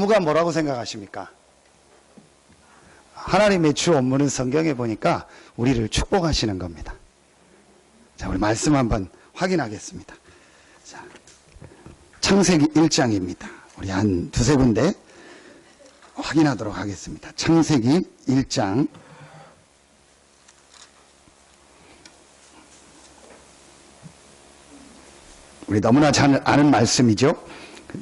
업무가 뭐라고 생각하십니까? 하나님의 주 업무는 성경에 보니까 우리를 축복하시는 겁니다. 자, 우리 말씀 한번 확인하겠습니다. 자, 창세기 1장입니다. 우리 한 두세 군데 확인하도록 하겠습니다. 창세기 1장 우리 너무나 잘 아는 말씀이죠.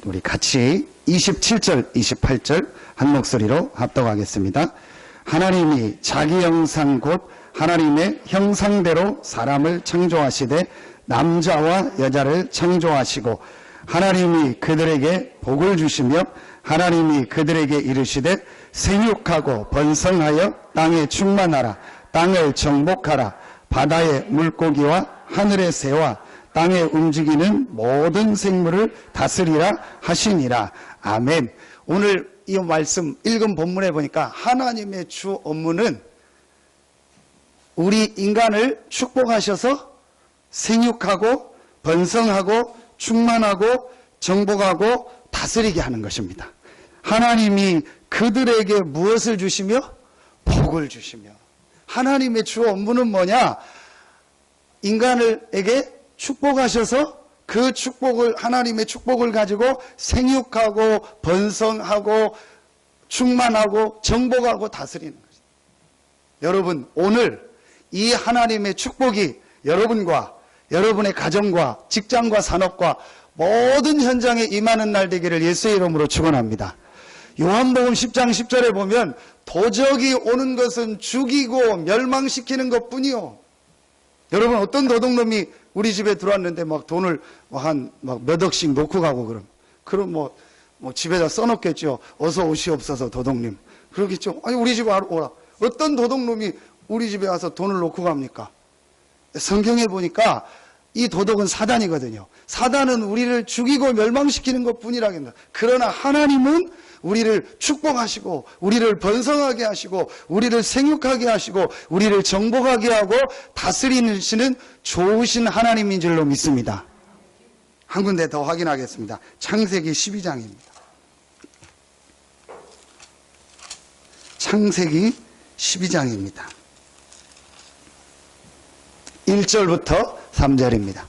우리 같이 27절, 28절 한 목소리로 합독하겠습니다. 하나님이 자기 형상 곧 하나님의 형상대로 사람을 창조하시되 남자와 여자를 창조하시고 하나님이 그들에게 복을 주시며 하나님이 그들에게 이르시되 생육하고 번성하여 땅에 충만하라. 땅을 정복하라. 바다의 물고기와 하늘의 새와 땅에 움직이는 모든 생물을 다스리라 하시니라. 아멘. 오늘 이 말씀 읽은 본문에 보니까 하나님의 주 업무는 우리 인간을 축복하셔서 생육하고 번성하고 충만하고 정복하고 다스리게 하는 것입니다. 하나님이 그들에게 무엇을 주시며? 복을 주시며. 하나님의 주 업무는 뭐냐? 인간에게 축복하셔서 그 축복을, 하나님의 축복을 가지고 생육하고 번성하고 충만하고 정복하고 다스리는 것입니다. 여러분, 오늘 이 하나님의 축복이 여러분과 여러분의 가정과 직장과 산업과 모든 현장에 임하는 날 되기를 예수의 이름으로 축원합니다. 요한복음 10장 10절에 보면 도적이 오는 것은 죽이고 멸망시키는 것뿐이요. 여러분, 어떤 도둑놈이 우리 집에 들어왔는데 막 돈을 몇 억씩 놓고 가고 그럼 뭐 집에다 써놓겠죠. 어서 오시옵소서 도둑님. 그러겠죠. 아니, 우리 집에 오라. 어떤 도둑놈이 우리 집에 와서 돈을 놓고 갑니까? 성경에 보니까 이 도둑은 사단이거든요. 사단은 우리를 죽이고 멸망시키는 것 뿐이라겠다. 그러나 하나님은 우리를 축복하시고 우리를 번성하게 하시고 우리를 생육하게 하시고 우리를 정복하게 하고 다스리시는 좋으신 하나님인 줄로 믿습니다. 한 군데 더 확인하겠습니다. 창세기 12장입니다. 창세기 12장입니다. 1절부터 3절입니다.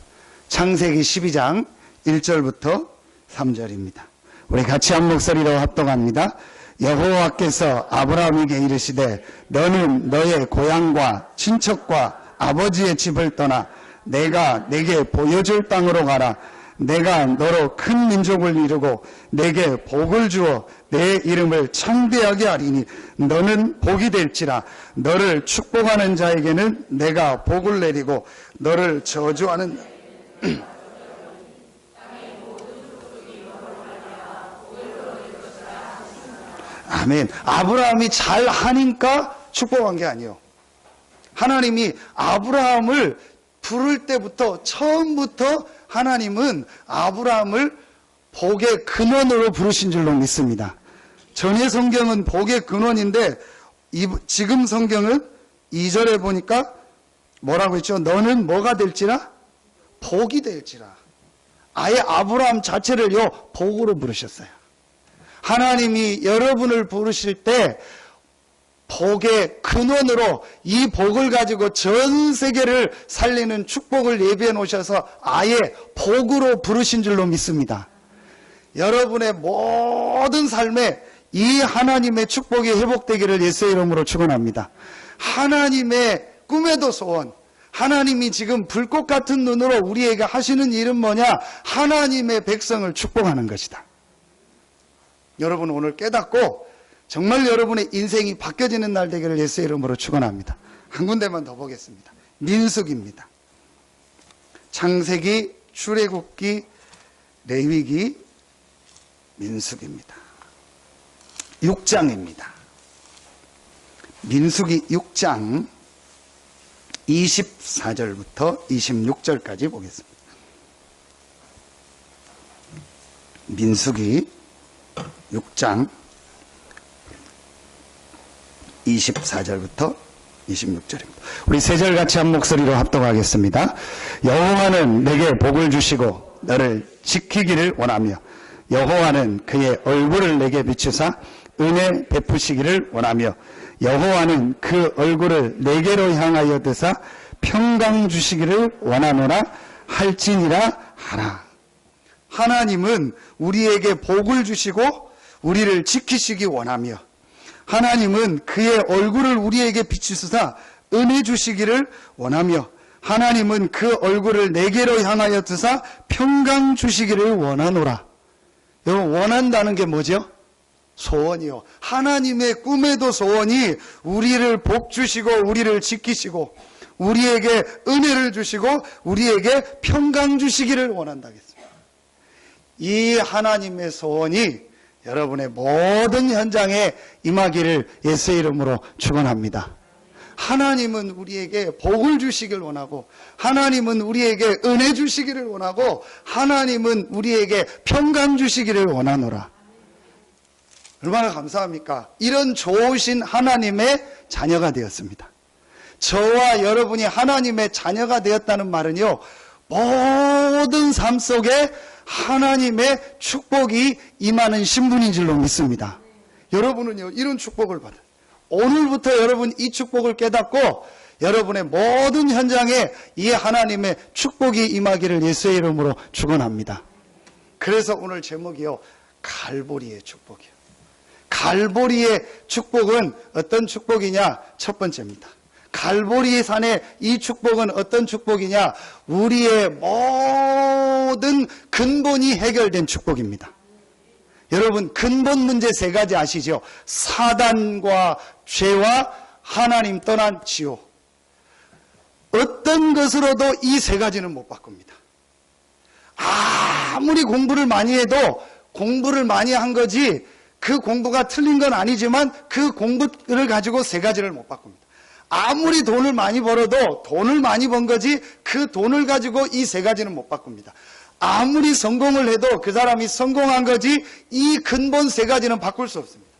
창세기 12장 1절부터 3절입니다. 우리 같이 한 목소리로 합독합니다. 여호와께서 아브라함에게 이르시되 너는 너의 고향과 친척과 아버지의 집을 떠나 내가 내게 보여줄 땅으로 가라. 내가 너로 큰 민족을 이루고 내게 복을 주어 내 이름을 창대하게 하리니 너는 복이 될지라. 너를 축복하는 자에게는 내가 복을 내리고 너를 저주하는 아멘. 아브라함이 잘 하니까 축복한 게 아니에요. 하나님이 아브라함을 부를 때부터 처음부터 하나님은 아브라함을 복의 근원으로 부르신 줄로 믿습니다. 전의 성경은 복의 근원인데 지금 성경은 2절에 보니까 뭐라고 했죠? 너는 뭐가 될지라? 복이 될지라. 아예 아브라함 자체를요 복으로 부르셨어요. 하나님이 여러분을 부르실 때 복의 근원으로 이 복을 가지고 전 세계를 살리는 축복을 예비해 놓으셔서 아예 복으로 부르신 줄로 믿습니다. 여러분의 모든 삶에 이 하나님의 축복이 회복되기를 예수의 이름으로 축원합니다. 하나님의 꿈에도 소원, 하나님이 지금 불꽃 같은 눈으로 우리에게 하시는 일은 뭐냐? 하나님의 백성을 축복하는 것이다. 여러분 오늘 깨닫고 정말 여러분의 인생이 바뀌어지는 날 되기를 예수의 이름으로 축원합니다. 한 군데만 더 보겠습니다. 민수기입니다. 창세기, 출애굽기, 레위기, 민수기입니다. 6장입니다. 민수기 6장 24절부터 26절까지 보겠습니다. 민수기 6장 24절부터 26절입니다. 우리 세 절 같이 한 목소리로 합독하겠습니다. 여호와는 내게 복을 주시고 너를 지키기를 원하며 여호와는 그의 얼굴을 내게 비추사 은혜 베푸시기를 원하며 여호와는 그 얼굴을 내게로 향하여 드사 평강 주시기를 원하노라 할지니라 하라. 하나님은 우리에게 복을 주시고 우리를 지키시기 원하며 하나님은 그의 얼굴을 우리에게 비추사 은혜 주시기를 원하며 하나님은 그 얼굴을 내게로 향하여 드사 평강 주시기를 원하노라. 여러분, 원한다는 게 뭐죠? 소원이요. 하나님의 꿈에도 소원이 우리를 복 주시고 우리를 지키시고 우리에게 은혜를 주시고 우리에게 평강 주시기를 원한다겠습니다. 이 하나님의 소원이 여러분의 모든 현장에 임하기를 예수의 이름으로 축원합니다. 하나님은 우리에게 복을 주시길 원하고 하나님은 우리에게 은혜 주시기를 원하고 하나님은 우리에게 평강 주시기를 원하노라. 얼마나 감사합니까? 이런 좋으신 하나님의 자녀가 되었습니다. 저와 여러분이 하나님의 자녀가 되었다는 말은요, 모든 삶 속에 하나님의 축복이 임하는 신분인 줄로 믿습니다. 여러분은요, 이런 축복을 받아요. 오늘부터 여러분 이 축복을 깨닫고 여러분의 모든 현장에 이 하나님의 축복이 임하기를 예수의 이름으로 축원합니다. 그래서 오늘 제목이요, 갈보리의 축복이요. 갈보리의 축복은 어떤 축복이냐? 첫 번째입니다. 갈보리 산의 이 축복은 어떤 축복이냐? 우리의 모든 근본이 해결된 축복입니다. 여러분, 근본 문제 세 가지 아시죠? 사단과 죄와 하나님 떠난 지옥. 어떤 것으로도 이 세 가지는 못 바꿉니다. 아무리 공부를 많이 해도 공부를 많이 한 거지 그 공부가 틀린 건 아니지만 그 공부를 가지고 세 가지를 못 바꿉니다. 아무리 돈을 많이 벌어도 돈을 많이 번 거지 그 돈을 가지고 이 세 가지는 못 바꿉니다. 아무리 성공을 해도 그 사람이 성공한 거지 이 근본 세 가지는 바꿀 수 없습니다.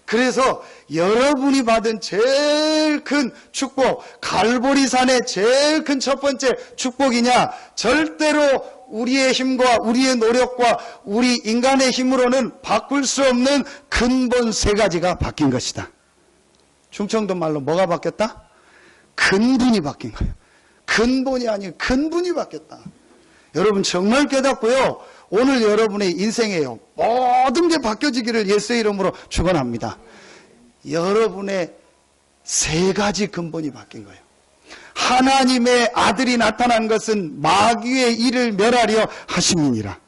그래서 여러분이 받은 제일 큰 축복, 갈보리산의 제일 큰 첫 번째 축복이냐? 절대로 우리의 힘과 우리의 노력과 우리 인간의 힘으로는 바꿀 수 없는 근본 세 가지가 바뀐 것이다. 충청도 말로 뭐가 바뀌었다? 근분이 바뀐 거예요. 근본이 아니고 근분이 바뀌었다. 여러분 정말 깨닫고요. 오늘 여러분의 인생에요. 모든 게 바뀌어지기를 예수의 이름으로 축원합니다. 여러분의 세 가지 근본이 바뀐 거예요. 하나님의 아들이 나타난 것은 마귀의 일을 멸하려 하심이니라.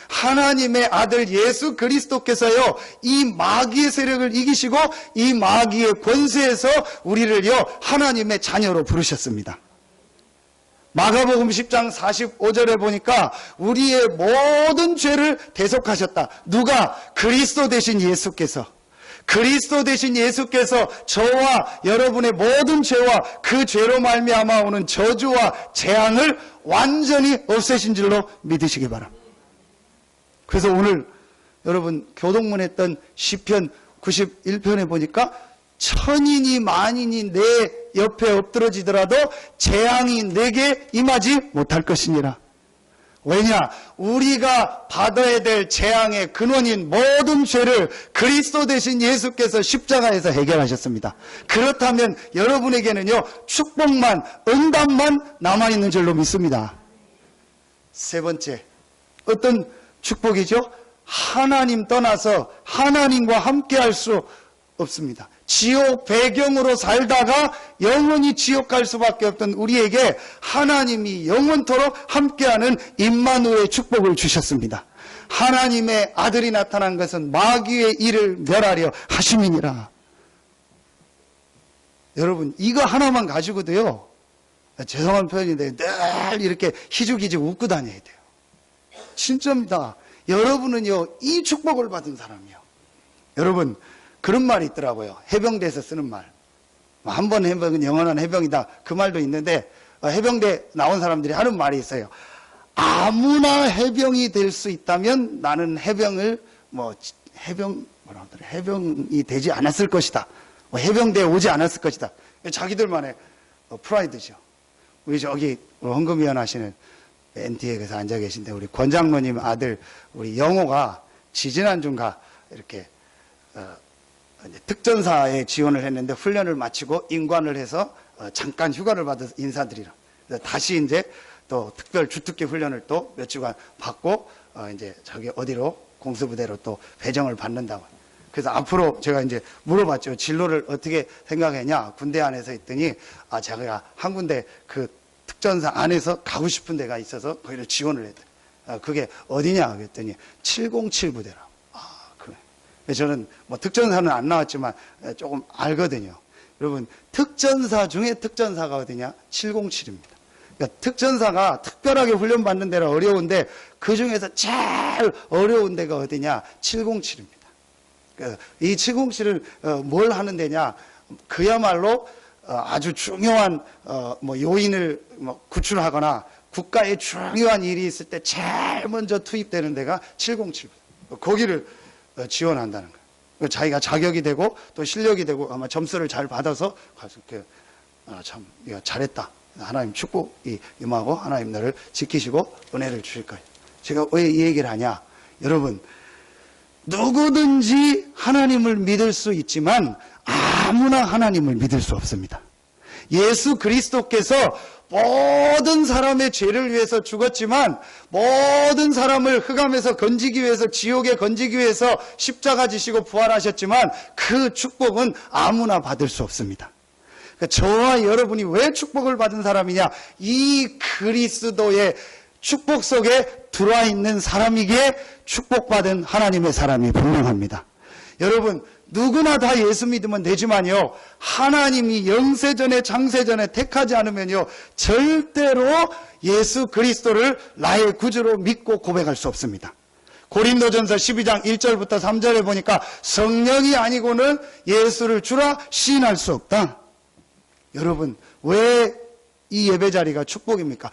하나님의 아들 예수 그리스도께서요, 이 마귀의 세력을 이기시고 이 마귀의 권세에서 우리를요, 하나님의 자녀로 부르셨습니다. 마가복음 10장 45절에 보니까 우리의 모든 죄를 대속하셨다. 누가? 그리스도 되신 예수께서. 그리스도 되신 예수께서 저와 여러분의 모든 죄와 그 죄로 말미암아 오는 저주와 재앙을 완전히 없애신 줄로 믿으시기 바랍니다. 그래서 오늘 여러분 교동문 했던 시편 91편에 보니까 천인이 만인이 내 옆에 엎드러지더라도 재앙이 내게 임하지 못할 것이니라. 왜냐? 우리가 받아야 될 재앙의 근원인 모든 죄를 그리스도 되신 예수께서 십자가에서 해결하셨습니다. 그렇다면 여러분에게는요, 축복만, 응답만 남아있는 줄로 믿습니다. 세 번째, 어떤 축복이죠? 하나님 떠나서 하나님과 함께할 수 없습니다. 지옥 배경으로 살다가 영원히 지옥 갈 수밖에 없던 우리에게 하나님이 영원토록 함께하는 임마누엘의 축복을 주셨습니다. 하나님의 아들이 나타난 것은 마귀의 일을 멸하려 하심이니라. 여러분, 이거 하나만 가지고도요, 죄송한 표현인데 늘 이렇게 희죽희죽 웃고 다녀야 돼요. 진짜입니다. 여러분은요, 이 축복을 받은 사람이요. 여러분, 그런 말이 있더라고요. 해병대에서 쓰는 말. 한 번 해병은 영원한 해병이다. 그 말도 있는데, 해병대 나온 사람들이 하는 말이 있어요. 아무나 해병이 될 수 있다면 나는 해병을, 해병이 되지 않았을 것이다. 해병대에 오지 않았을 것이다. 자기들만의 프라이드죠. 우리 저기 헌금위원 하시는 NT에 앉아 계신데 우리 권장로님 아들 우리 영호가 지지난주인가 이렇게 이제 특전사에 지원을 했는데 훈련을 마치고 임관을 해서 잠깐 휴가를 받아서 인사드리러 다시 이제 또 특별 주특기 훈련을 또 몇 주간 받고 이제 저기 어디로 공수부대로 또 배정을 받는다고. 그래서 앞으로 제가 이제 물어봤죠. 진로를 어떻게 생각했냐 군대 안에서 했더니 제가 한 군데 그 특전사 안에서 가고 싶은 데가 있어서 거기를 지원을 했대. 그게 어디냐 그랬더니 707 부대라고. 그래. 저는 뭐 특전사는 안 나왔지만 조금 알거든요. 여러분 특전사 중에 특전사가 어디냐? 707입니다. 그러니까 특전사가 특별하게 훈련받는 데라 어려운데 그 중에서 제일 어려운 데가 어디냐? 707입니다. 이 707을 뭘 하는 데냐? 그야말로 아주 중요한 뭐 요인을 구출하거나 국가에 중요한 일이 있을 때 제일 먼저 투입되는 데가 707. 거기를 지원한다는 거예요. 자기가 자격이 되고 또 실력이 되고 아마 점수를 잘 받아서 가서 참 잘했다. 하나님 축복이 임하고 하나님 너를 지키시고 은혜를 주실 거예요. 제가 왜 이 얘기를 하냐? 여러분 누구든지 하나님을 믿을 수 있지만 아무나 하나님을 믿을 수 없습니다. 예수 그리스도께서 모든 사람의 죄를 위해서 죽었지만 모든 사람을 흑암에서 건지기 위해서 지옥에 건지기 위해서 십자가 지시고 부활하셨지만 그 축복은 아무나 받을 수 없습니다. 저와 여러분이 왜 축복을 받은 사람이냐? 이 그리스도의 축복 속에 들어와 있는 사람이기에 축복받은 하나님의 사람이 분명합니다. 여러분 누구나 다 예수 믿으면 되지만요 하나님이 영세전에 장세전에 택하지 않으면요 절대로 예수 그리스도를 나의 구주로 믿고 고백할 수 없습니다. 고린도전서 12장 1절부터 3절에 보니까 성령이 아니고는 예수를 주라 시인할 수 없다. 여러분 왜 이 예배 자리가 축복입니까?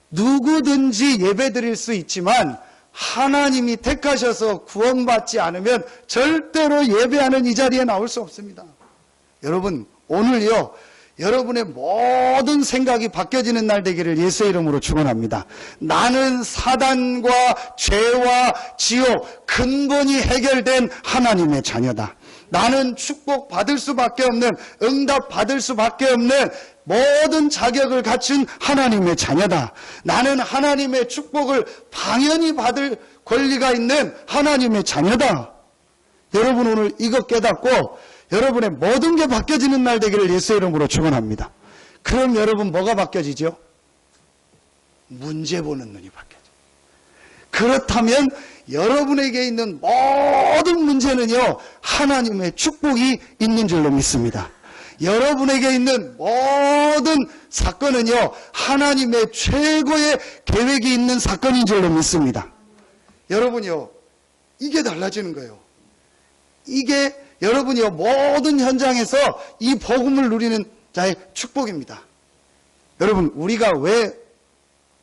누구든지 예배 드릴 수 있지만 하나님이 택하셔서 구원받지 않으면 절대로 예배하는 이 자리에 나올 수 없습니다. 여러분 오늘요 여러분의 모든 생각이 바뀌어지는 날 되기를 예수의 이름으로 축원합니다. 나는 사단과 죄와 지옥 근본이 해결된 하나님의 자녀다. 나는 축복 받을 수밖에 없는 응답 받을 수밖에 없는 모든 자격을 갖춘 하나님의 자녀다. 나는 하나님의 축복을 당연히 받을 권리가 있는 하나님의 자녀다. 여러분 오늘 이것 깨닫고 여러분의 모든 게 바뀌어지는 날 되기를 예수의 이름으로 축원합니다. 그럼 여러분 뭐가 바뀌어지죠? 문제 보는 눈이 바뀌어져. 그렇다면 여러분에게 있는 모든 문제는요 하나님의 축복이 있는 줄로 믿습니다. 여러분에게 있는 모든 사건은요 하나님의 최고의 계획이 있는 사건인 줄로 믿습니다. 여러분요 이게 달라지는 거예요. 이게 여러분이요 모든 현장에서 이 복음을 누리는 자의 축복입니다. 여러분 우리가 왜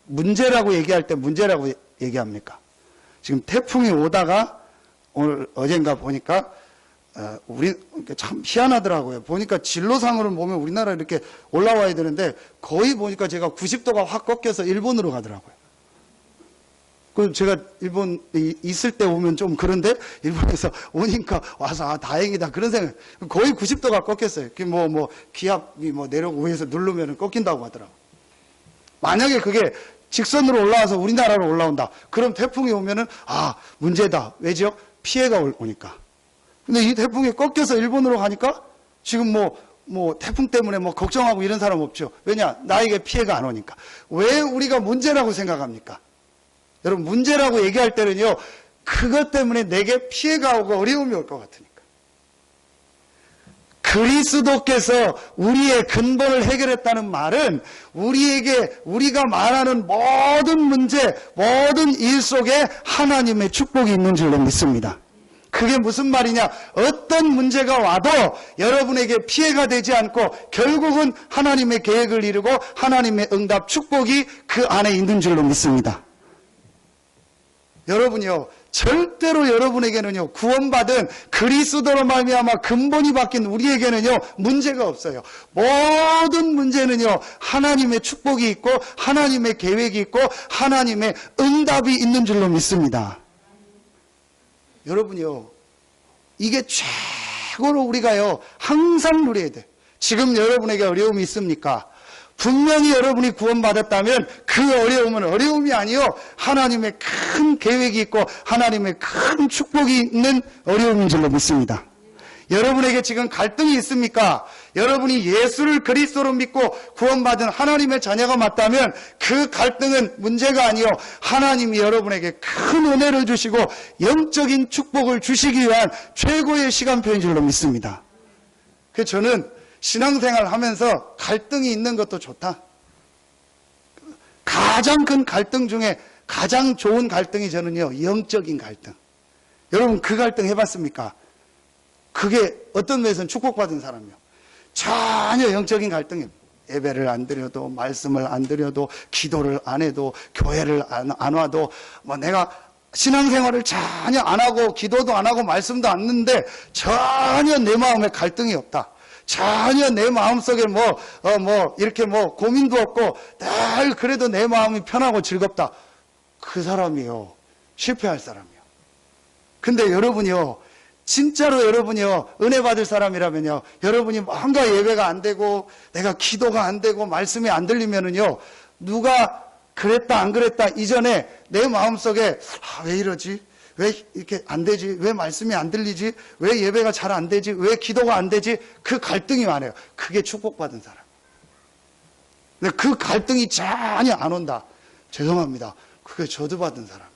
문제라고 얘기할 때 문제라고 얘기합니까? 지금 태풍이 오다가 오늘 어젠가 보니까 우리 참 희한하더라고요. 보니까 진로상으로 보면 우리나라 이렇게 올라와야 되는데 거의 보니까 제가 90도가 확 꺾여서 일본으로 가더라고요. 그 제가 일본 있을 때 오면 좀 그런데 일본에서 오니까 와서 다행이다 그런 생각. 거의 90도가 꺾였어요. 뭐 기압이 내려오고 위에서 누르면 꺾인다고 하더라고요. 만약에 그게 직선으로 올라와서 우리나라로 올라온다. 그럼 태풍이 오면은 문제다. 왜죠? 피해가 오니까. 근데 이 태풍이 꺾여서 일본으로 가니까 지금 뭐 태풍 때문에 걱정하고 이런 사람 없죠. 왜냐? 나에게 피해가 안 오니까. 왜 우리가 문제라고 생각합니까? 여러분 문제라고 얘기할 때는요. 그것 때문에 내게 피해가 오고 어려움이 올 것 같으니까. 그리스도께서 우리의 근본을 해결했다는 말은 우리가 말하는 모든 문제, 모든 일 속에 하나님의 축복이 있는 줄로 믿습니다. 그게 무슨 말이냐? 어떤 문제가 와도 여러분에게 피해가 되지 않고 결국은 하나님의 계획을 이루고 하나님의 응답, 축복이 그 안에 있는 줄로 믿습니다. 여러분이요. 절대로 여러분에게는요. 구원받은 그리스도로 말미암아 근본이 바뀐 우리에게는요. 문제가 없어요. 모든 문제는요. 하나님의 축복이 있고 하나님의 계획이 있고 하나님의 응답이 있는 줄로 믿습니다. 여러분요, 이게 최고로 우리가요, 항상 누려야 돼. 지금 여러분에게 어려움이 있습니까? 분명히 여러분이 구원받았다면 그 어려움은 어려움이 아니요, 하나님의 큰 계획이 있고 하나님의 큰 축복이 있는 어려움인 줄로 믿습니다. 여러분에게 지금 갈등이 있습니까? 여러분이 예수를 그리스도로 믿고 구원받은 하나님의 자녀가 맞다면 그 갈등은 문제가 아니요, 하나님이 여러분에게 큰 은혜를 주시고 영적인 축복을 주시기 위한 최고의 시간표인 줄로 믿습니다. 그래서 저는 신앙생활 하면서 갈등이 있는 것도 좋다. 가장 큰 갈등 중에 가장 좋은 갈등이 저는요, 영적인 갈등. 여러분 그 갈등 해봤습니까? 그게 어떤 면에서는 축복받은 사람이요, 전혀 영적인 갈등이에요. 예배를 안 드려도, 말씀을 안 드려도, 기도를 안 해도, 교회를 안 와도, 뭐 내가 신앙생활을 전혀 안 하고 기도도 안 하고 말씀도 안 듣는데 전혀 내 마음에 갈등이 없다. 전혀 내 마음속에 이렇게 고민도 없고 늘 그래도 내 마음이 편하고 즐겁다. 그 사람이요, 실패할 사람이요. 근데 여러분이요, 진짜로 여러분이요, 은혜 받을 사람이라면요, 여러분이 뭔가 예배가 안 되고 내가 기도가 안 되고 말씀이 안 들리면은요, 누가 그랬다 안 그랬다 이전에 내 마음속에 왜 이러지? 왜 이렇게 안 되지? 왜 말씀이 안 들리지? 왜 예배가 잘 안 되지? 왜 기도가 안 되지? 그 갈등이 많아요. 그게 축복받은 사람. 근데 그 갈등이 전혀 안 온다. 죄송합니다. 그게 저주받은 사람이에요.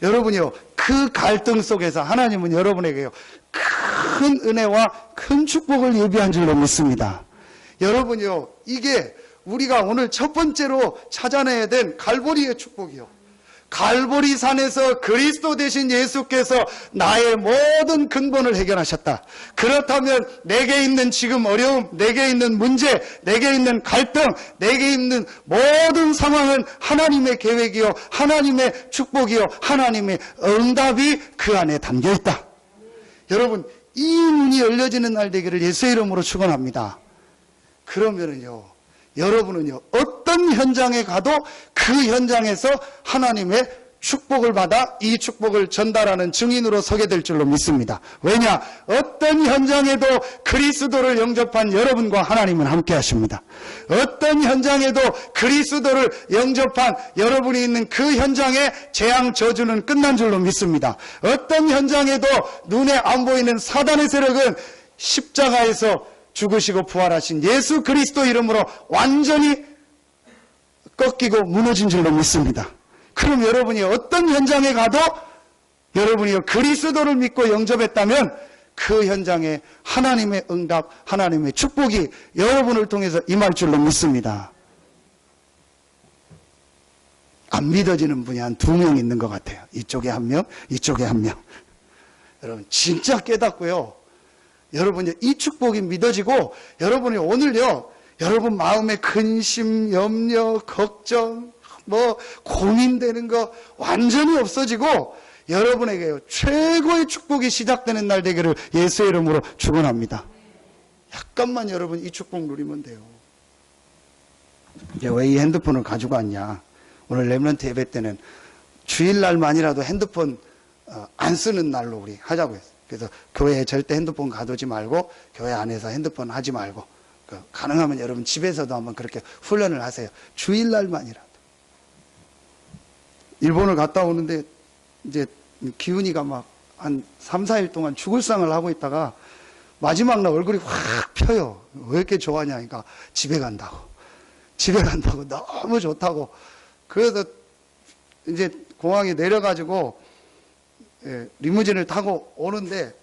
여러분이요, 그 갈등 속에서 하나님은 여러분에게요, 큰 은혜와 큰 축복을 예비한 줄로 믿습니다. 여러분이요, 이게 우리가 오늘 첫 번째로 찾아내야 된 갈보리의 축복이요. 갈보리 산에서 그리스도 되신 예수께서 나의 모든 근본을 해결하셨다. 그렇다면 내게 있는 지금 어려움, 내게 있는 문제, 내게 있는 갈등, 내게 있는 모든 상황은 하나님의 계획이요, 하나님의 축복이요, 하나님의 응답이 그 안에 담겨있다. 여러분, 이 문이 열려지는 날 되기를 예수의 이름으로 축원합니다. 그러면은요, 여러분은요, 어떤 현장에 가도 그 현장에서 하나님의 축복을 받아 이 축복을 전달하는 증인으로 서게 될 줄로 믿습니다. 왜냐? 어떤 현장에도 그리스도를 영접한 여러분과 하나님은 함께 하십니다. 어떤 현장에도 그리스도를 영접한 여러분이 있는 그 현장의 재앙 저주는 끝난 줄로 믿습니다. 어떤 현장에도 눈에 안 보이는 사단의 세력은 십자가에서 죽으시고 부활하신 예수 그리스도 이름으로 완전히 꺾이고 무너진 줄로 믿습니다. 그럼 여러분이 어떤 현장에 가도 여러분이 그리스도를 믿고 영접했다면 그 현장에 하나님의 응답, 하나님의 축복이 여러분을 통해서 임할 줄로 믿습니다. 안 믿어지는 분이 한 2명 있는 것 같아요. 이쪽에 1명, 이쪽에 1명. 여러분 진짜 깨닫고요, 여러분이 이 축복이 믿어지고 여러분이 오늘요, 여러분 마음의 근심, 염려, 걱정, 고민되는 거 완전히 없어지고 여러분에게요, 최고의 축복이 시작되는 날 되기를 예수의 이름으로 축원합니다. 약간만 여러분 이 축복 누리면 돼요. 왜 이 핸드폰을 가지고 왔냐? 오늘 렘넌트 예배 때는 주일날만이라도 핸드폰 안 쓰는 날로 우리 하자고 했어요. 그래서 교회에 절대 핸드폰 가두지 말고 교회 안에서 핸드폰 하지 말고 가능하면 여러분 집에서도 한번 그렇게 훈련을 하세요. 주일날만이라도. 일본을 갔다 오는데 이제 기훈이가 막 한 3, 4일 동안 죽을 상을 하고 있다가 마지막 날 얼굴이 확 펴요. 왜 이렇게 좋아하냐 하니까 집에 간다고 너무 좋다고. 그래서 이제 공항에 내려가지고 리무진을 타고 오는데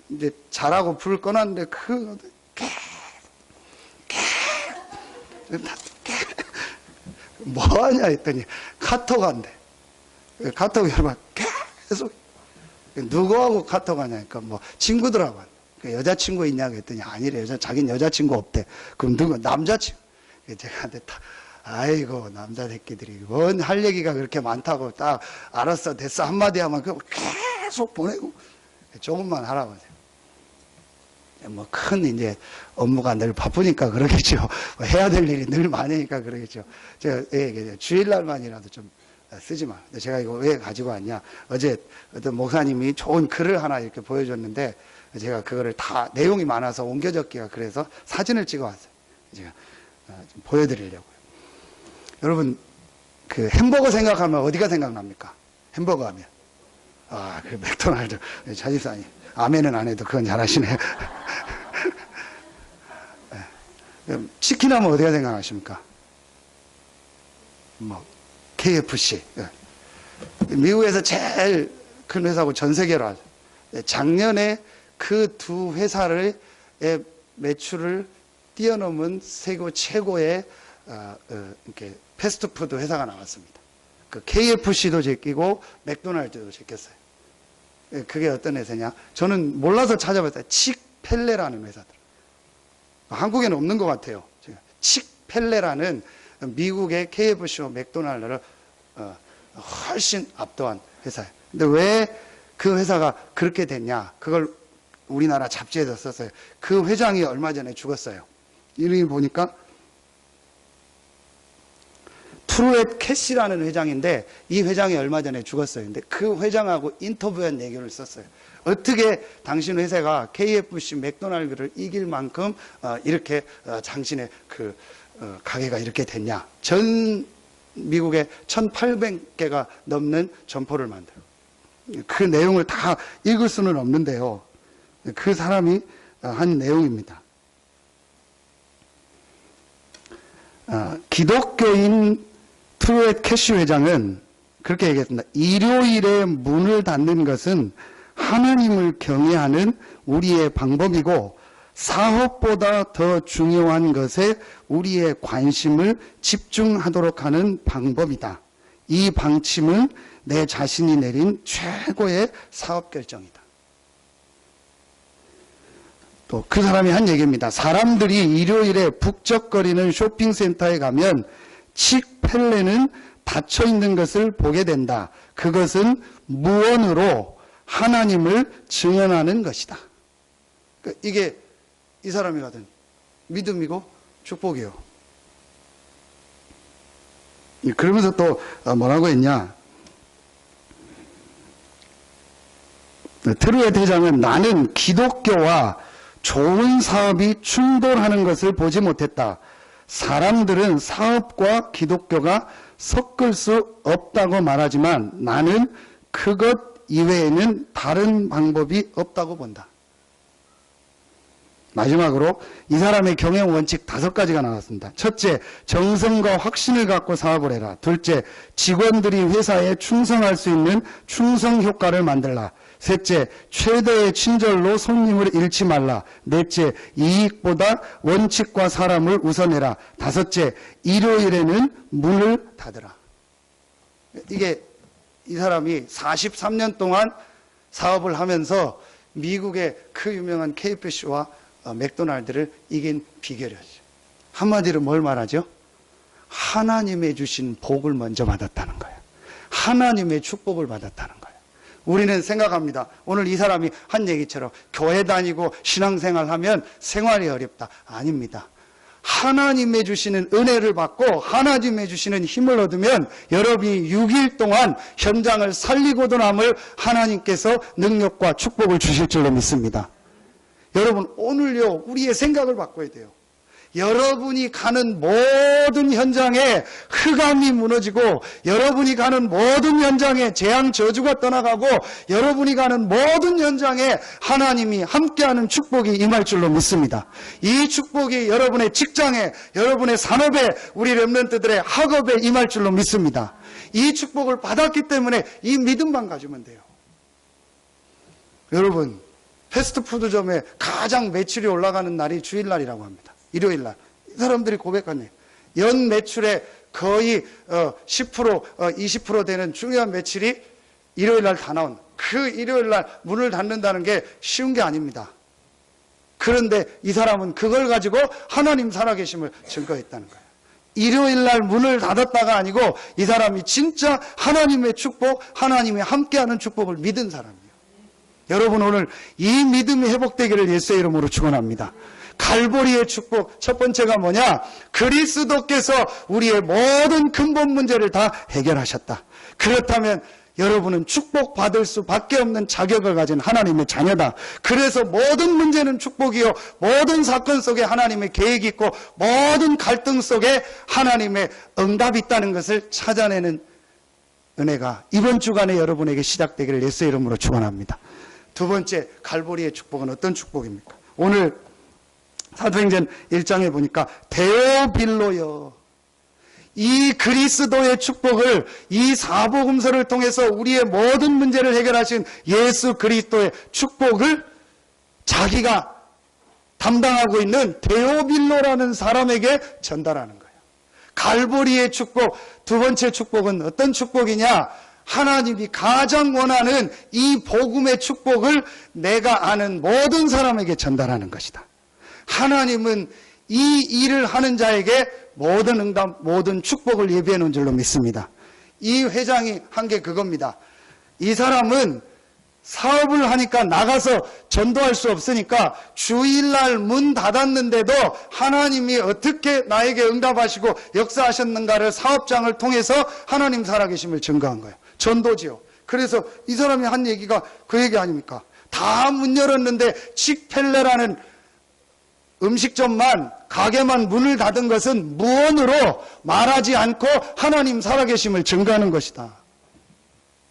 이제 자라고 불을 꺼놨는데 뭐하냐 했더니 카톡 한대. 카톡 여러분 계속 누구하고 카톡 하냐니까 친구들하고. 여자친구 있냐고 했더니 아니래. 자기는 여자친구 없대. 그럼 누구? 남자친구. 제가 아이고 남자 새끼들이 뭔 할 얘기가 그렇게 많다고. 딱 알았어 됐어 한마디 하면 그거 계속 보내고 조금만 하라고 하세요. 큰 이제 업무가 늘 바쁘니까 그러겠죠. 해야 될 일이 늘 많으니까 그러겠죠. 제가 주일날만이라도 좀 쓰지 마. 근데 제가 이거 왜 가지고 왔냐? 어제 어떤 목사님이 좋은 글을 하나 이렇게 보여줬는데 제가 그거를 다 내용이 많아서 옮겨 적기가 그래서 사진을 찍어 왔어요. 제가 좀 보여드리려고요. 여러분, 그 햄버거 생각하면 어디가 생각납니까? 햄버거 하면. 아, 그 맥도날드. 자집사님. 아멘은 안 해도 그건 잘하시네요. 치킨 하면 어디가 생각하십니까? 뭐, KFC. 미국에서 제일 큰 회사고 전 세계로 하죠. 작년에 그 두 회사의 매출을 뛰어넘은 세계 최고의 이렇게 패스트푸드 회사가 나왔습니다. 그 KFC도 제끼고 맥도날드도 제꼈어요. 그게 어떤 회사냐? 저는 몰라서 찾아봤어요. 칙펠레라는 회사들. 한국에는 없는 것 같아요. 칙펠레라는 미국의 KFC와 맥도날드를 훨씬 압도한 회사예요. 근데 왜 그 회사가 그렇게 됐냐? 그걸 우리나라 잡지에서 썼어요. 그 회장이 얼마 전에 죽었어요. 이름이 보니까 트루엣 캐시라는 회장인데 이 회장이 얼마 전에 죽었어요. 근데 그 회장하고 인터뷰한 내용을 썼어요. 어떻게 당신 회사가 KFC 맥도날드를 이길 만큼 이렇게 당신의 그 가게가 이렇게 됐냐. 전 미국에 1800개가 넘는 점포를 만들고 그 내용을 다 읽을 수는 없는데요. 그 사람이 한 내용입니다. 기독교인 트루엣 캐시 회장은 그렇게 얘기했습니다. 일요일에 문을 닫는 것은 하나님을 경외하는 우리의 방법이고 사업보다 더 중요한 것에 우리의 관심을 집중하도록 하는 방법이다. 이 방침은 내 자신이 내린 최고의 사업 결정이다. 또 그 사람이 한 얘기입니다. 사람들이 일요일에 북적거리는 쇼핑센터에 가면 칙펠레는 닫혀 있는 것을 보게 된다. 그것은 무언으로 하나님을 증언하는 것이다. 이게 이 사람이 가진 믿음이고 축복이요. 그러면서 또 뭐라고 했냐? 트루엣 회장은 나는 기독교와 좋은 사업이 충돌하는 것을 보지 못했다. 사람들은 사업과 기독교가 섞을 수 없다고 말하지만 나는 그것 이외에는 다른 방법이 없다고 본다. 마지막으로 이 사람의 경영 원칙 5가지가 나왔습니다. 첫째, 정성과 확신을 갖고 사업을 해라. 둘째, 직원들이 회사에 충성할 수 있는 충성 효과를 만들라. 셋째, 최대의 친절로 손님을 잃지 말라. 넷째, 이익보다 원칙과 사람을 우선해라. 다섯째, 일요일에는 문을 닫으라. 이게 이 사람이 43년 동안 사업을 하면서 미국의 그 유명한 KFC와 맥도날드를 이긴 비결이었죠. 한마디로 뭘 말하죠? 하나님의 주신 복을 먼저 받았다는 거예요. 하나님의 축복을 받았다는 거예요. 우리는 생각합니다. 오늘 이 사람이 한 얘기처럼 교회 다니고 신앙생활하면 생활이 어렵다. 아닙니다. 하나님의 주시는 은혜를 받고 하나님의 주시는 힘을 얻으면 여러분이 6일 동안 현장을 살리고도 남을 하나님께서 능력과 축복을 주실 줄로 믿습니다. 여러분, 오늘요, 우리의 생각을 바꿔야 돼요. 여러분이 가는 모든 현장에 흑암이 무너지고, 여러분이 가는 모든 현장에 재앙 저주가 떠나가고, 여러분이 가는 모든 현장에 하나님이 함께하는 축복이 임할 줄로 믿습니다. 이 축복이 여러분의 직장에, 여러분의 산업에, 우리 렘넌트들의 학업에 임할 줄로 믿습니다. 이 축복을 받았기 때문에 이 믿음만 가지면 돼요. 여러분, 패스트푸드점에 가장 매출이 올라가는 날이 주일날이라고 합니다. 일요일날. 이 사람들이 고백하네요. 연 매출의 거의 10%, 20% 되는 중요한 매출이 일요일날 다 나온, 그 일요일날 문을 닫는다는 게 쉬운 게 아닙니다. 그런데 이 사람은 그걸 가지고 하나님 살아계심을 증거했다는 거예요. 일요일날 문을 닫았다가 아니고 이 사람이 진짜 하나님의 축복, 하나님이 함께하는 축복을 믿은 사람이에요. 여러분, 오늘 이 믿음이 회복되기를 예수의 이름으로 축원합니다. 갈보리의 축복 첫 번째가 뭐냐? 그리스도께서 우리의 모든 근본 문제를 다 해결하셨다. 그렇다면 여러분은 축복받을 수밖에 없는 자격을 가진 하나님의 자녀다. 그래서 모든 문제는 축복이요, 모든 사건 속에 하나님의 계획이 있고 모든 갈등 속에 하나님의 응답이 있다는 것을 찾아내는 은혜가 이번 주간에 여러분에게 시작되기를 예수의 이름으로 축원합니다. 두 번째, 갈보리의 축복은 어떤 축복입니까? 오늘 사도행전 1장에 보니까 데오빌로여, 이 그리스도의 축복을, 이 사복음서를 통해서 우리의 모든 문제를 해결하신 예수 그리스도의 축복을 자기가 담당하고 있는 데오빌로라는 사람에게 전달하는 거예요. 갈보리의 축복, 두 번째 축복은 어떤 축복이냐? 하나님이 가장 원하는 이 복음의 축복을 내가 아는 모든 사람에게 전달하는 것이다. 하나님은 이 일을 하는 자에게 모든 응답, 모든 축복을 예비해 놓은 줄로 믿습니다. 이 회장이 한 게 그겁니다. 이 사람은 사업을 하니까 나가서 전도할 수 없으니까 주일날 문 닫았는데도 하나님이 어떻게 나에게 응답하시고 역사하셨는가를 사업장을 통해서 하나님 살아계심을 증거한 거예요. 전도지요. 그래서 이 사람이 한 얘기가 그 얘기 아닙니까? 다 문 열었는데 칙펠레라는 음식점만, 가게만 문을 닫은 것은 무언으로 말하지 않고 하나님 살아계심을 증거하는 것이다.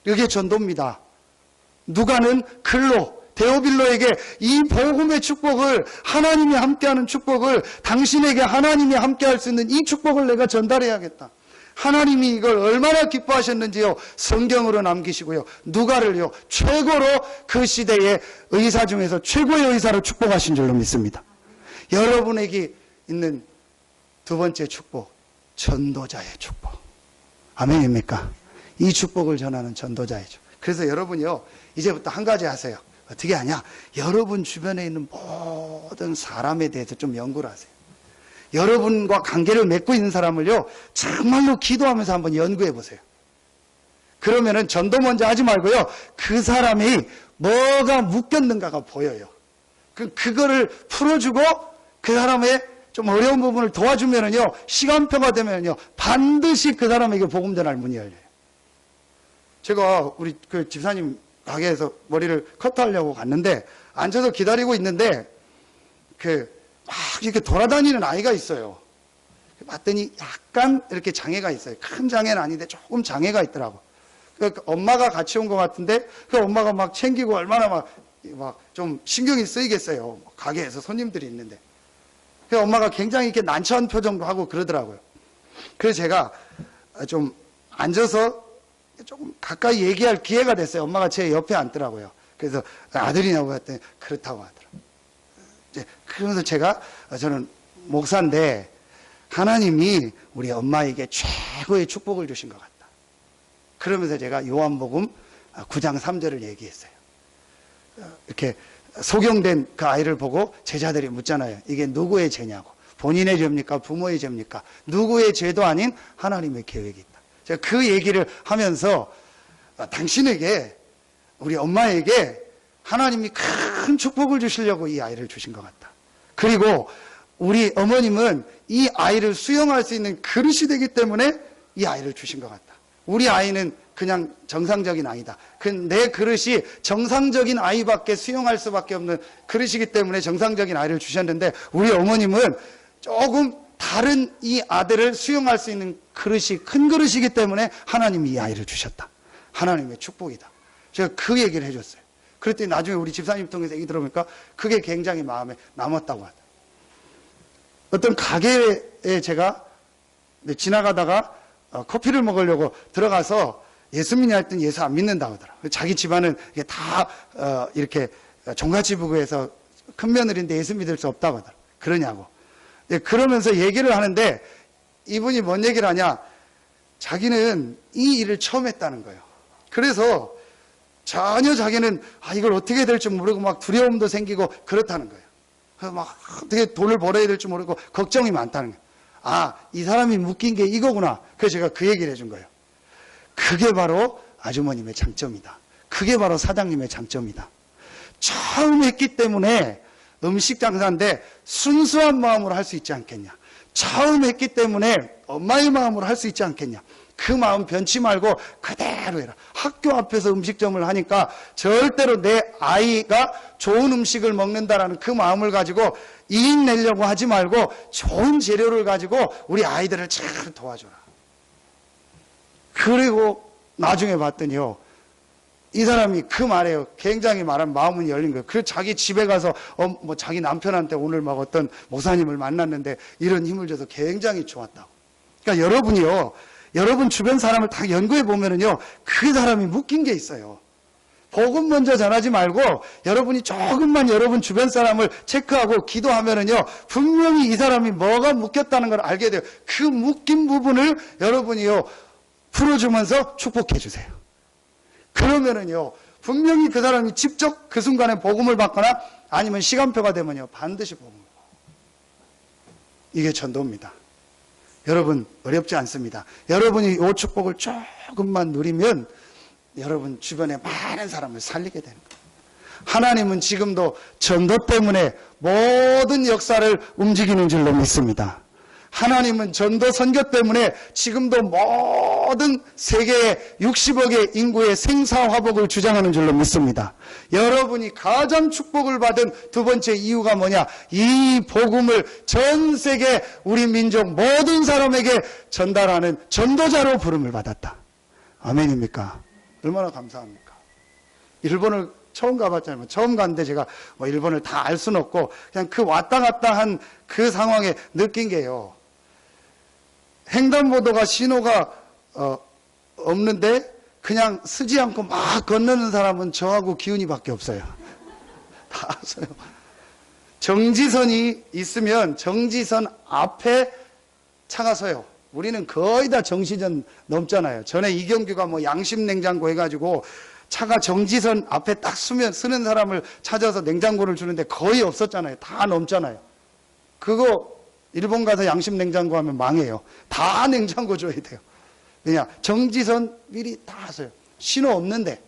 이게 전도입니다. 누가는 글로, 데오빌로에게 이 복음의 축복을, 하나님이 함께하는 축복을, 당신에게 하나님이 함께할 수 있는 이 축복을 내가 전달해야겠다. 하나님이 이걸 얼마나 기뻐하셨는지요, 성경으로 남기시고요, 누가를요, 최고로 그 시대의 의사 중에서 최고의 의사로 축복하신 줄로 믿습니다. 여러분에게 있는 두 번째 축복, 전도자의 축복. 아멘입니까? 이 축복을 전하는 전도자의 축복. 그래서 여러분이요, 이제부터 한 가지 하세요. 어떻게 하냐? 여러분 주변에 있는 모든 사람에 대해서 좀 연구를 하세요. 여러분과 관계를 맺고 있는 사람을요, 정말로 기도하면서 한번 연구해 보세요. 그러면은 전도 먼저 하지 말고요, 그 사람이 뭐가 묶였는가가 보여요. 그거를 풀어주고 그 사람의 좀 어려운 부분을 도와주면은요, 시간표가 되면은요, 반드시 그 사람에게 복음 전할 문이 열려요. 제가 우리 그 집사님 가게에서 머리를 커트하려고 갔는데, 앉아서 기다리고 있는데, 막 이렇게 돌아다니는 아이가 있어요. 봤더니 약간 이렇게 장애가 있어요. 큰 장애는 아닌데 조금 장애가 있더라고. 그러니까 엄마가 같이 온 것 같은데, 그 엄마가 막 챙기고 얼마나 막 좀 신경이 쓰이겠어요. 가게에서 손님들이 있는데. 그 엄마가 굉장히 이렇게 난처한 표정도 하고 그러더라고요. 그래서 제가 좀 앉아서 조금 가까이 얘기할 기회가 됐어요. 엄마가 제 옆에 앉더라고요. 그래서 아들이냐고 했더니 그렇다고 하더라고요. 그러면서 저는 목사인데 하나님이 우리 엄마에게 최고의 축복을 주신 것 같다. 그러면서 제가 요한복음 9장 3절을 얘기했어요. 이렇게 소경된 그 아이를 보고 제자들이 묻잖아요. 이게 누구의 죄냐고. 본인의 죄입니까? 부모의 죄입니까? 누구의 죄도 아닌 하나님의 계획이 있다. 제가 그 얘기를 하면서 당신에게, 우리 엄마에게 하나님이 큰 축복을 주시려고 이 아이를 주신 것 같다. 그리고 우리 어머님은 이 아이를 수용할 수 있는 그릇이 되기 때문에 이 아이를 주신 것 같다. 우리 아이는 그냥 정상적인 아이다. 내 그릇이 정상적인 아이밖에 수용할 수밖에 없는 그릇이기 때문에 정상적인 아이를 주셨는데, 우리 어머님은 조금 다른 이 아들을 수용할 수 있는 그릇이 큰 그릇이기 때문에 하나님이 이 아이를 주셨다. 하나님의 축복이다. 제가 그 얘기를 해줬어요. 그랬더니 나중에 우리 집사님 통해서 얘기 들어보니까 그게 굉장히 마음에 남았다고 하더라고요. 어떤 가게에 제가 지나가다가 커피를 먹으려고 들어가서 예수 믿냐 했더니 예수 안 믿는다고 하더라고요. 자기 집안은 이게 다 이렇게 종갓집부에서 큰 며느리인데 예수 믿을 수 없다고 하더라고요. 그러냐고. 그러면서 얘기를 하는데 이분이 뭔 얘기를 하냐, 자기는 이 일을 처음 했다는 거예요. 그래서 전혀 자기는 이걸 어떻게 해야 될지 모르고 막 두려움도 생기고 그렇다는 거예요. 그래서 막 어떻게 돈을 벌어야 될지 모르고 걱정이 많다는 거예요. 이 사람이 묶인 게 이거구나. 그래서 제가 그 얘기를 해준 거예요. 그게 바로 아주머님의 장점이다. 그게 바로 사장님의 장점이다. 처음 했기 때문에 음식 장사인데 순수한 마음으로 할 수 있지 않겠냐. 처음 했기 때문에 엄마의 마음으로 할 수 있지 않겠냐. 그 마음 변치 말고 그대로 해라. 학교 앞에서 음식점을 하니까 절대로 내 아이가 좋은 음식을 먹는다라는 그 마음을 가지고 이익 내려고 하지 말고 좋은 재료를 가지고 우리 아이들을 잘 도와줘라. 그리고 나중에 봤더니요, 이 사람이 그 말에 굉장히 말한 마음은 열린 거예요. 그 자기 집에 가서 뭐 자기 남편한테 오늘 막 어떤 목사님을 만났는데 이런 힘을 줘서 굉장히 좋았다고. 그러니까 여러분이요, 여러분 주변 사람을 다 연구해 보면은요, 그 사람이 묶인 게 있어요. 복음 먼저 전하지 말고 여러분이 조금만 여러분 주변 사람을 체크하고 기도하면은요, 분명히 이 사람이 뭐가 묶였다는 걸 알게 돼요. 그 묶인 부분을 여러분이요, 풀어주면서 축복해 주세요. 그러면은요, 분명히 그 사람이 직접 그 순간에 복음을 받거나 아니면 시간표가 되면요, 반드시 복음을 받아요. 이게 전도입니다. 여러분, 어렵지 않습니다. 여러분이 이 축복을 조금만 누리면 여러분 주변에 많은 사람을 살리게 되는 거예요. 하나님은 지금도 전도 때문에 모든 역사를 움직이는 줄로 믿습니다. 하나님은 전도 선교 때문에 지금도 모든 세계의 60억의 인구의 생사화복을 주장하는 줄로 믿습니다. 여러분이 가장 축복을 받은 두 번째 이유가 뭐냐? 이 복음을 전 세계 우리 민족 모든 사람에게 전달하는 전도자로 부름을 받았다. 아멘입니까? 얼마나 감사합니까? 일본을 처음 가봤잖아요. 처음 갔는데 제가 뭐 일본을 다 알 수는 없고 그냥 그 왔다 갔다 한 그 상황에 느낀 게요, 횡단보도가 신호가 없는데 그냥 쓰지 않고 막 건너는 사람은 저하고 기훈이밖에 없어요. 다 아세요. 정지선이 있으면 정지선 앞에 차가 서요. 우리는 거의 다 정시전 넘잖아요. 전에 이경규가 뭐 양심냉장고 해가지고 차가 정지선 앞에 딱 쓰는 사람을 찾아서 냉장고를 주는데 거의 없었잖아요. 다 넘잖아요. 그거 일본 가서 양심냉장고 하면 망해요. 다 냉장고 줘야 돼요. 왜냐? 정지선 미리 다 서요. 신호가 없는데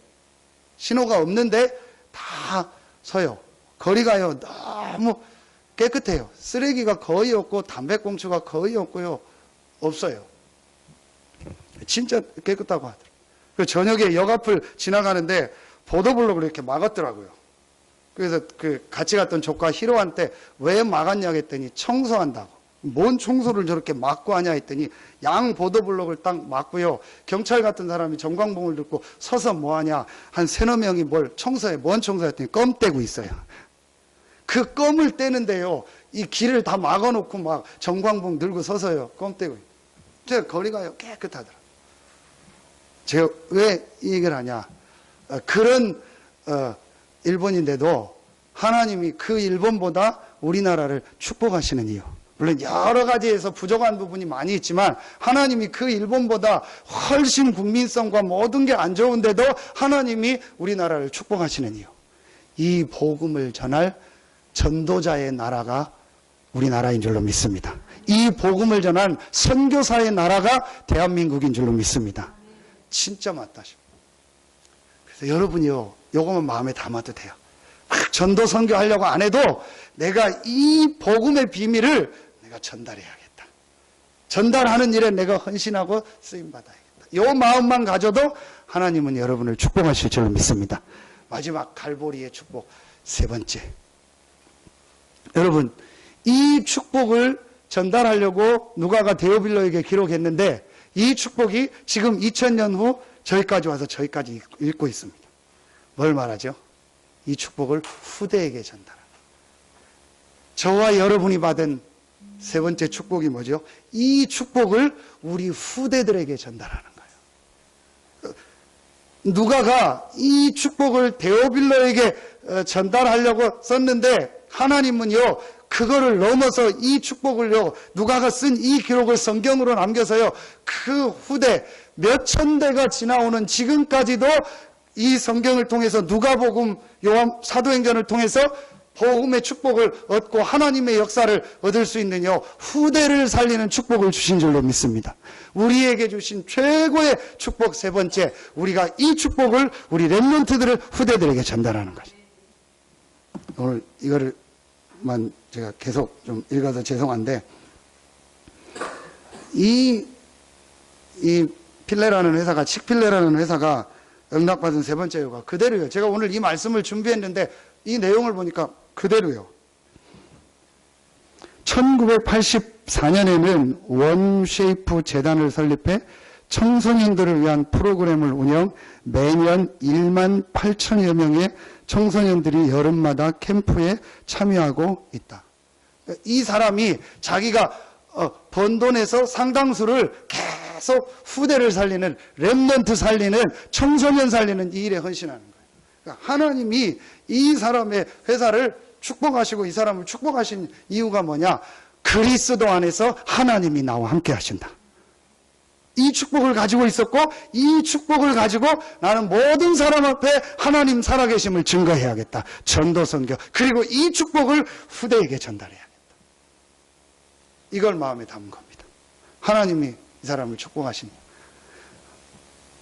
다 서요. 거리가요, 너무 깨끗해요. 쓰레기가 거의 없고 담배꽁초가 거의 없고요. 없어요. 진짜 깨끗하고 하더라고요. 그 저녁에 역 앞을 지나가는데 보도블록을 이렇게 막았더라고요. 그래서 그 같이 갔던 조카 히로한테 왜 막았냐 했더니 청소한다고. 뭔 청소를 저렇게 막고 하냐 했더니 양 보도블록을 딱 막고요. 경찰 같은 사람이 전광봉을 들고 서서 뭐 하냐. 한 세너 명이 뭘 청소해. 뭔 청소했더니 껌 떼고 있어요. 그 껌을 떼는데요, 이 길을 다 막아놓고 막 전광봉 들고 서서요, 껌 떼고. 제가 거리가요, 깨끗하더라. 제가 왜 이 얘기를 하냐. 그런 일본인데도 하나님이 그 일본보다 우리나라를 축복하시는 이유. 물론 여러 가지에서 부족한 부분이 많이 있지만 하나님이 그 일본보다 훨씬 국민성과 모든 게 안 좋은데도 하나님이 우리나라를 축복하시는 이유. 이 복음을 전할 전도자의 나라가 우리나라인 줄로 믿습니다. 이 복음을 전한 선교사의 나라가 대한민국인 줄로 믿습니다. 진짜 맞다 싶어요. 그래서 여러분이요, 요거만 마음에 담아도 돼요. 막 전도 선교하려고 안 해도 내가 이 복음의 비밀을 내가 전달해야겠다. 전달하는 일에 내가 헌신하고 쓰임받아야겠다. 요 마음만 가져도 하나님은 여러분을 축복하실 줄로 믿습니다. 마지막 갈보리의 축복, 세 번째. 여러분, 이 축복을 전달하려고 누가가 데오빌로에게 기록했는데 이 축복이 지금 2000년 후 저희까지 와서 저희까지 읽고 있습니다. 뭘 말하죠? 이 축복을 후대에게 전달합니다. 저와 여러분이 받은 세 번째 축복이 뭐죠? 이 축복을 우리 후대들에게 전달하는 거예요. 누가가 이 축복을 데오빌로에게 전달하려고 썼는데 하나님은요, 그거를 넘어서 이 축복을요, 누가가 쓴 이 기록을 성경으로 남겨서요, 그 후대 몇천 대가 지나오는 지금까지도 이 성경을 통해서 누가복음, 요한 사도행전을 통해서 복음의 축복을 얻고 하나님의 역사를 얻을 수 있는요, 후대를 살리는 축복을 주신 줄로 믿습니다. 우리에게 주신 최고의 축복 세 번째, 우리가 이 축복을 우리 렘넌트들을 후대들에게 전달하는 거죠. 오늘 이거를만 제가 계속 좀 읽어서 죄송한데, 이 필레라는 회사가, 칙필레라는 회사가 응답받은 세 번째 이유가 그대로예요. 제가 오늘 이 말씀을 준비했는데 이 내용을 보니까 그대로요. 1984년에는 원쉐이프 재단을 설립해 청소년들을 위한 프로그램을 운영, 매년 1만 8천여 명의 청소년들이 여름마다 캠프에 참여하고 있다. 이 사람이 자기가 번 돈에서 상당수를 계속 후대를 살리는, 렘넌트 살리는, 청소년 살리는 이 일에 헌신하는 거예요. 그러니까 하나님이 이 사람의 회사를 축복하시고 이 사람을 축복하신 이유가 뭐냐? 그리스도 안에서 하나님이 나와 함께 하신다. 이 축복을 가지고 있었고, 이 축복을 가지고 나는 모든 사람 앞에 하나님 살아계심을 증거해야겠다. 전도 선교. 그리고 이 축복을 후대에게 전달해야겠다. 이걸 마음에 담은 겁니다. 하나님이 이 사람을 축복하십니다.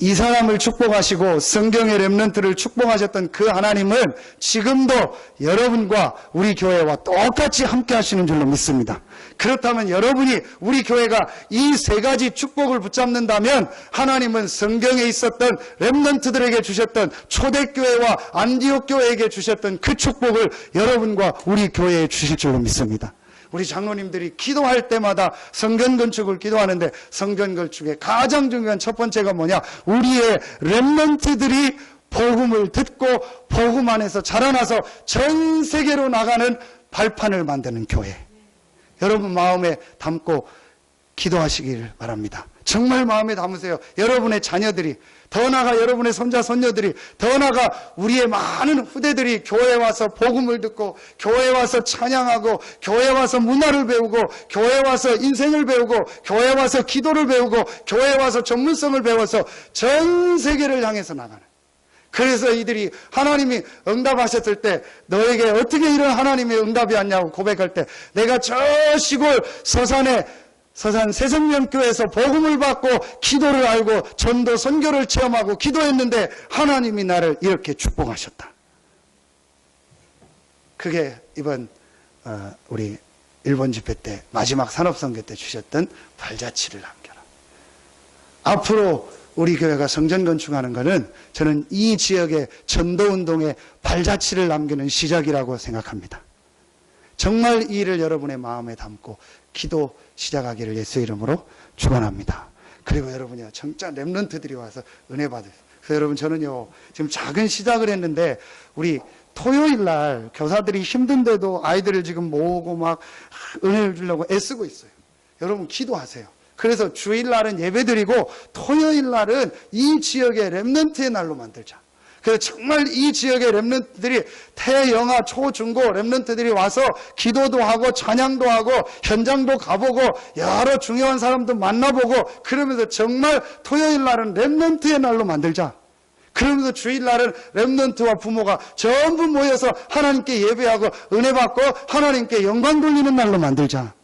이 사람을 축복하시고 성경의 렘넌트를 축복하셨던 그 하나님은 지금도 여러분과 우리 교회와 똑같이 함께 하시는 줄로 믿습니다. 그렇다면 여러분이 우리 교회가 이 세 가지 축복을 붙잡는다면 하나님은 성경에 있었던 렘넌트들에게 주셨던 초대교회와 안디옥 교회에게 주셨던 그 축복을 여러분과 우리 교회에 주실 줄로 믿습니다. 우리 장로님들이 기도할 때마다 성전 건축을 기도하는데 성전 건축의 가장 중요한 첫 번째가 뭐냐? 우리의 렘넌트들이 복음을 듣고 복음 안에서 자라나서 전 세계로 나가는 발판을 만드는 교회. 여러분 마음에 담고 기도하시길 바랍니다. 정말 마음에 담으세요. 여러분의 자녀들이, 더 나아가 여러분의 손자 손녀들이, 더 나아가 우리의 많은 후대들이 교회에 와서 복음을 듣고 교회에 와서 찬양하고 교회에 와서 문화를 배우고 교회에 와서 인생을 배우고 교회에 와서 기도를 배우고 교회에 와서 전문성을 배워서 전 세계를 향해서 나가는. 그래서 이들이 하나님이 응답하셨을 때 너에게 어떻게 이런 하나님의 응답이 왔냐고 고백할 때 내가 저 시골 서산 새생명교회에서 복음을 받고 기도를 알고 전도 선교를 체험하고 기도했는데 하나님이 나를 이렇게 축복하셨다. 그게 이번 우리 일본 집회 때 마지막 산업선교 때 주셨던 발자취를 남겨라. 앞으로 우리 교회가 성전 건축하는 것은 저는 이 지역의 전도운동의 발자취를 남기는 시작이라고 생각합니다. 정말 이 일을 여러분의 마음에 담고 기도 시작하기를 예수의 이름으로 축원합니다. 그리고 여러분이요, 진짜 렘넌트들이 와서 은혜 받으세요. 그래서 여러분 저는요 지금 작은 시작을 했는데 우리 토요일 날 교사들이 힘든데도 아이들을 지금 모으고 막 은혜를 주려고 애쓰고 있어요. 여러분 기도하세요. 그래서 주일날은 예배드리고 토요일날은 이 지역의 렘넌트의 날로 만들자. 그래서 정말 이 지역의 렘넌트들이 태영아 초중고 렘넌트들이 와서 기도도 하고 찬양도 하고 현장도 가보고 여러 중요한 사람도 만나보고 그러면서 정말 토요일날은 렘넌트의 날로 만들자. 그러면서 주일날은 렘넌트와 부모가 전부 모여서 하나님께 예배하고 은혜 받고 하나님께 영광 돌리는 날로 만들자.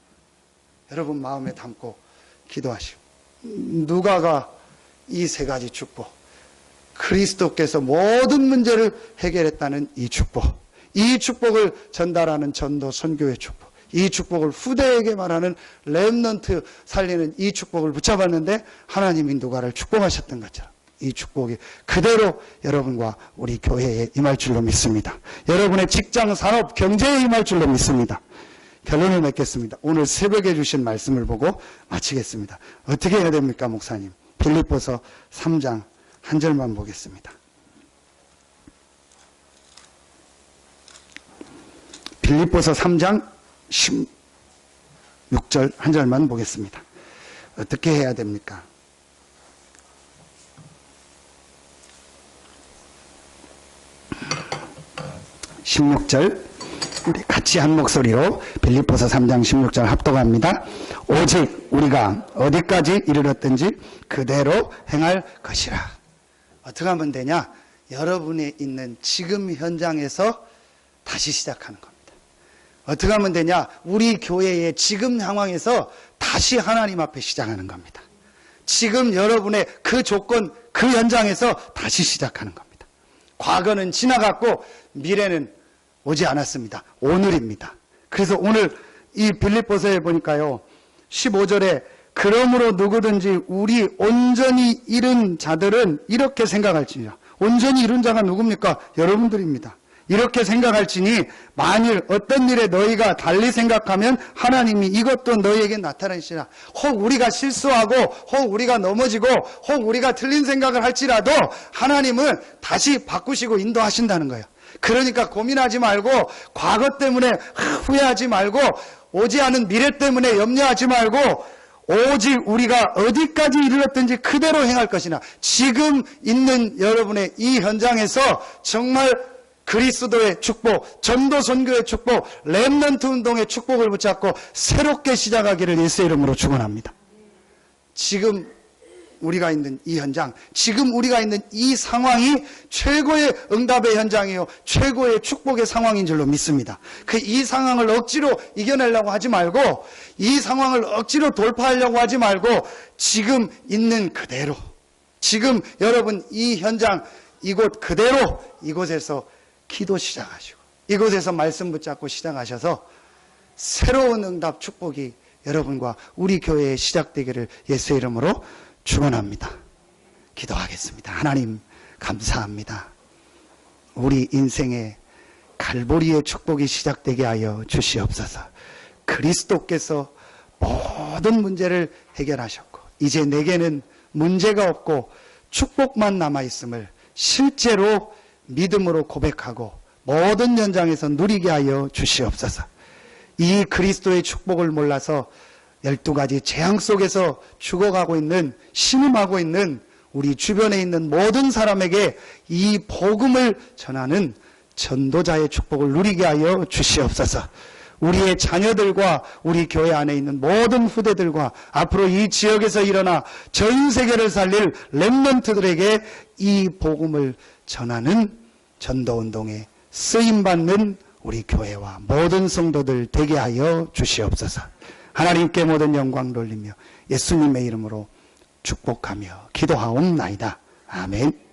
여러분 마음에 담고 기도하시고 누가가 이 세 가지 축복, 그리스도께서 모든 문제를 해결했다는 이 축복, 이 축복을 전달하는 전도 선교의 축복, 이 축복을 후대에게 말하는 렘넌트 살리는 이 축복을 붙잡았는데 하나님이 누가를 축복하셨던 것처럼 이 축복이 그대로 여러분과 우리 교회에 임할 줄로 믿습니다. 여러분의 직장, 산업, 경제에 임할 줄로 믿습니다. 결론을 맺겠습니다. 오늘 새벽에 주신 말씀을 보고 마치겠습니다. 어떻게 해야 됩니까, 목사님? 빌립보서 3장 한 절만 보겠습니다. 빌립보서 3장 16절 한 절만 보겠습니다. 어떻게 해야 됩니까? (16절) 우리 같이 한 목소리로 빌립보서 3장 16절 합독합니다. 오직 우리가 어디까지 이르렀든지 그대로 행할 것이라. 어떻게 하면 되냐? 여러분이 있는 지금 현장에서 다시 시작하는 겁니다. 어떻게 하면 되냐? 우리 교회의 지금 상황에서 다시 하나님 앞에 시작하는 겁니다. 지금 여러분의 그 조건, 그 현장에서 다시 시작하는 겁니다. 과거는 지나갔고 미래는 오지 않았습니다. 오늘입니다. 그래서 오늘 이 빌립보서에 보니까요 15절에 그러므로 누구든지 우리 온전히 잃은 자들은 이렇게 생각할지니라. 온전히 잃은 자가 누굽니까? 여러분들입니다. 이렇게 생각할지니 만일 어떤 일에 너희가 달리 생각하면 하나님이 이것도 너희에게 나타내시라. 혹 우리가 실수하고 혹 우리가 넘어지고 혹 우리가 틀린 생각을 할지라도 하나님은 다시 바꾸시고 인도하신다는 거예요. 그러니까 고민하지 말고 과거 때문에 후회하지 말고 오지 않은 미래 때문에 염려하지 말고 오직 우리가 어디까지 이르렀든지 그대로 행할 것이나 지금 있는 여러분의 이 현장에서 정말 그리스도의 축복, 전도 선교의 축복, 렘넌트 운동의 축복을 붙잡고 새롭게 시작하기를 예수의 이름으로 축원합니다. 지금 우리가 있는 이 현장, 지금 우리가 있는 이 상황이 최고의 응답의 현장이요, 최고의 축복의 상황인 줄로 믿습니다. 이 상황을 억지로 이겨내려고 하지 말고, 이 상황을 억지로 돌파하려고 하지 말고, 지금 있는 그대로, 지금 여러분 이 현장, 이곳 그대로 이곳에서 기도 시작하시고 이곳에서 말씀 붙잡고 시작하셔서 새로운 응답 축복이 여러분과 우리 교회에 시작되기를 예수의 이름으로 축원합니다. 기도하겠습니다. 하나님 감사합니다. 우리 인생에 갈보리의 축복이 시작되게 하여 주시옵소서. 그리스도께서 모든 문제를 해결하셨고 이제 내게는 문제가 없고 축복만 남아있음을 실제로 믿음으로 고백하고 모든 현장에서 누리게 하여 주시옵소서. 이 그리스도의 축복을 몰라서 12가지 재앙 속에서 죽어가고 있는, 신음하고 있는 우리 주변에 있는 모든 사람에게 이 복음을 전하는 전도자의 축복을 누리게 하여 주시옵소서. 우리의 자녀들과 우리 교회 안에 있는 모든 후대들과 앞으로 이 지역에서 일어나 전 세계를 살릴 렘넌트들에게 이 복음을 전하는 전도운동에 쓰임받는 우리 교회와 모든 성도들 되게 하여 주시옵소서. 하나님께 모든 영광 돌리며 예수님의 이름으로 축복하며 기도하옵나이다. 아멘.